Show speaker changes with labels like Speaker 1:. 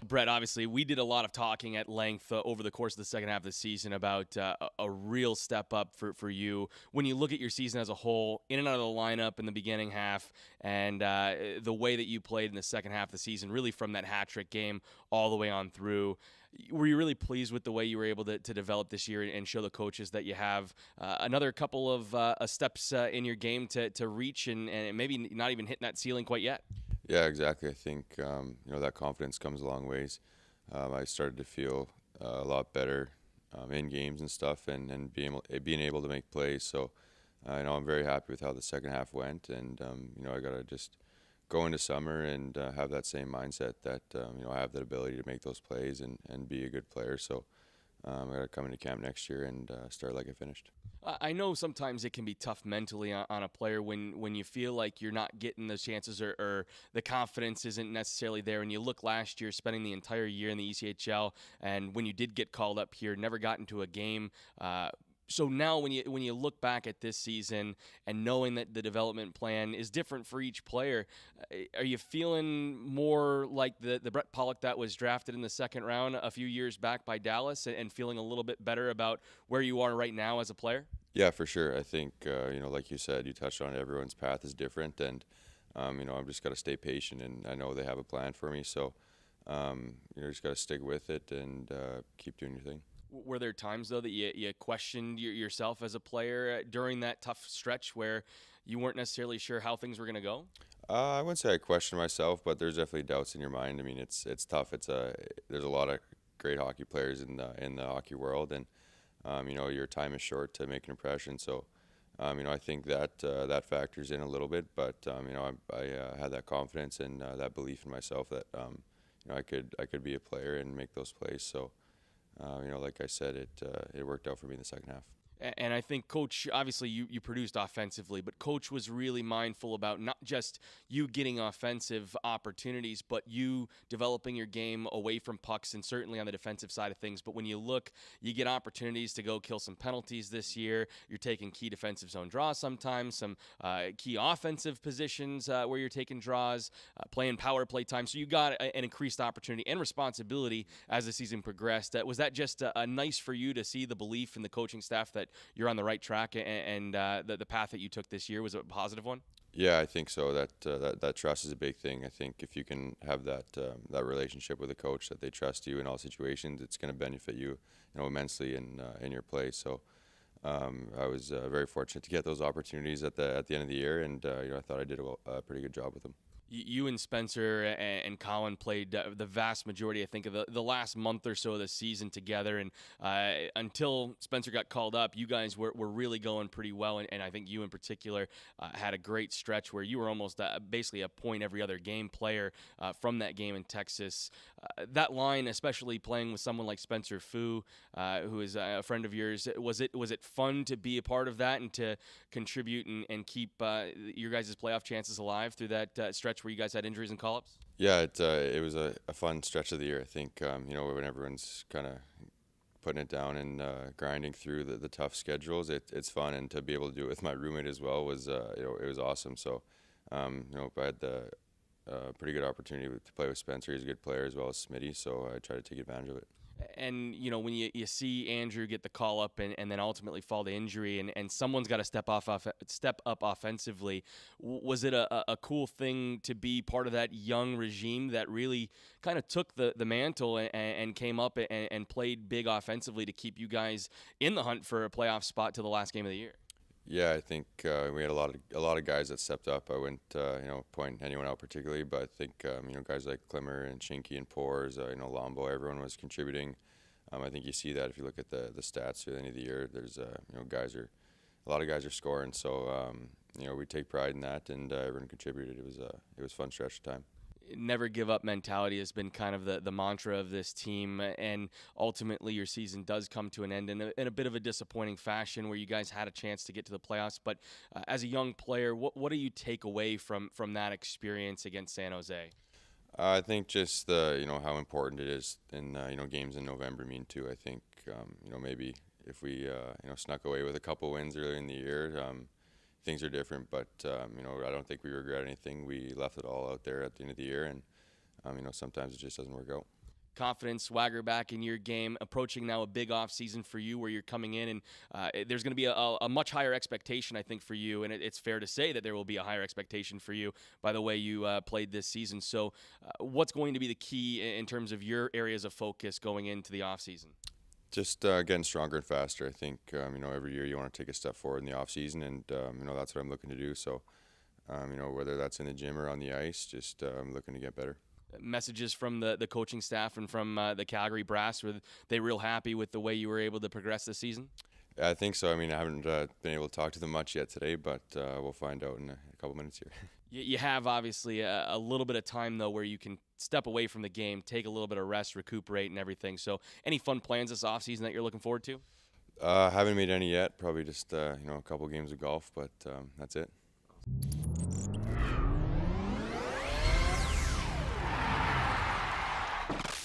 Speaker 1: Brett, obviously, we did a lot of talking at length over the course of the second half of the season about a real step up for you. When you look at your season as a whole, in and out of the lineup in the beginning half, and the way that you played in the second half of the season, really from that hat trick game all the way on through, were you really pleased with the way you were able to develop this year and show the coaches that you have another couple of steps in your game to reach and maybe not even hitting that ceiling quite yet?
Speaker 2: Yeah, exactly. I think that confidence comes a long ways. I started to feel a lot better in games and stuff, and being able to make plays. So I'm very happy with how the second half went, and I gotta just go into summer and have that same mindset that I have that ability to make those plays and be a good player. So I gotta come into camp next year and start like I finished.
Speaker 1: I know sometimes it can be tough mentally on a player when you feel like you're not getting those chances or the confidence isn't necessarily there. And you look last year, spending the entire year in the ECHL, and when you did get called up here, never got into a game. So now when you look back at this season and knowing that the development plan is different for each player, are you feeling more like the Brett Pollock that was drafted in the second round a few years back by Dallas and feeling a little bit better about where you are right now as a player?
Speaker 2: Yeah, for sure. I think like you said, you touched on it, everyone's path is different, and I've just got to stay patient, and I know they have a plan for me. So just got to stick with it and keep doing your thing.
Speaker 1: Were there times though that you questioned yourself as a player during that tough stretch where you weren't necessarily sure how things were going to go?
Speaker 2: I wouldn't say I question myself, but there's definitely doubts in your mind. I mean, it's tough. There's a lot of great hockey players in the hockey world, and your time is short to make an impression. So, I think that factors in a little bit, but I had that confidence and that belief in myself that I could be a player and make those plays. So, like I said, it worked out for me in the second half.
Speaker 1: And I think Coach, obviously you produced offensively, but Coach was really mindful about not just you getting offensive opportunities, but you developing your game away from pucks and certainly on the defensive side of things. But when you look, you get opportunities to go kill some penalties this year. You're taking key defensive zone draws sometimes, some key offensive positions where you're taking draws, playing power play time. So you got an increased opportunity and responsibility as the season progressed. Was that just a nice for you to see the belief in the coaching staff that you're on the right track and the path that you took this year was a positive one?
Speaker 2: Yeah, I think so. That trust is a big thing. I think if you can have that relationship with a coach that they trust you in all situations, it's going to benefit you, immensely in your play. So I was very fortunate to get those opportunities at the end of the year, and I thought I did a pretty good job with them.
Speaker 1: You and Spencer and Colin played the vast majority, I think, of the last month or so of the season together. And until Spencer got called up, you guys were really going pretty well. And I think you in particular had a great stretch where you were almost basically a point every other game player from that game in Texas. That line, especially playing with someone like Spencer Fu, who is a friend of yours, was it fun to be a part of that and to contribute and keep your guys' playoff chances alive through that stretch where you guys had injuries and call-ups?
Speaker 2: Yeah, it was a fun stretch of the year. I think when everyone's kind of putting it down and grinding through the tough schedules, it's fun, and to be able to do it with my roommate as well was it was awesome. So I had the pretty good opportunity to play with Spencer. He's a good player as well as Smitty, so I try to take advantage of it.
Speaker 1: And when you see Andrew get the call up and then ultimately fall to injury and someone's got to step up offensively, was it a cool thing to be part of that young regime that really kind of took the mantle and came up and played big offensively to keep you guys in the hunt for a playoff spot to the last game of the year?
Speaker 2: Yeah, I think we had a lot of guys that stepped up. I wouldn't point anyone out particularly, but I think guys like Klimmer and Shinky and Pores, Lombo, everyone was contributing. I think you see that if you look at the stats through the end of the year. There's a lot of guys are scoring, so we take pride in that, and everyone contributed. It was a fun stretch of time.
Speaker 1: Never give up mentality has been kind of the mantra of this team, and ultimately your season does come to an end in a bit of a disappointing fashion where you guys had a chance to get to the playoffs. But as a young player, what do you take away from that experience against San Jose?
Speaker 2: I think just the how important it is in games in November mean too. I think maybe if we snuck away with a couple wins earlier in the year, things are different. But I don't think we regret anything. We left it all out there at the end of the year, and sometimes it just doesn't work out.
Speaker 1: confidence, swagger back in your game, approaching now a big off season for you where you're coming in and there's going to be a much higher expectation, I think, for you. And it's fair to say that there will be a higher expectation for you by the way you played this season. So what's going to be the key in terms of your areas of focus going into the off season?
Speaker 2: Just getting stronger and faster. I think every year you want to take a step forward in the off season, and that's what I'm looking to do. So whether that's in the gym or on the ice, just I'm looking to get better.
Speaker 1: Messages from the coaching staff and from the Calgary Brass, were they real happy with the way you were able to progress this season?
Speaker 2: I think so. I mean, I haven't been able to talk to them much yet today, but we'll find out in a couple minutes here.
Speaker 1: You have obviously a little bit of time though where you can step away from the game, take a little bit of rest, recuperate and everything. So any fun plans this offseason that you're looking forward to?
Speaker 2: Haven't made any yet. Probably just a couple games of golf, but that's it.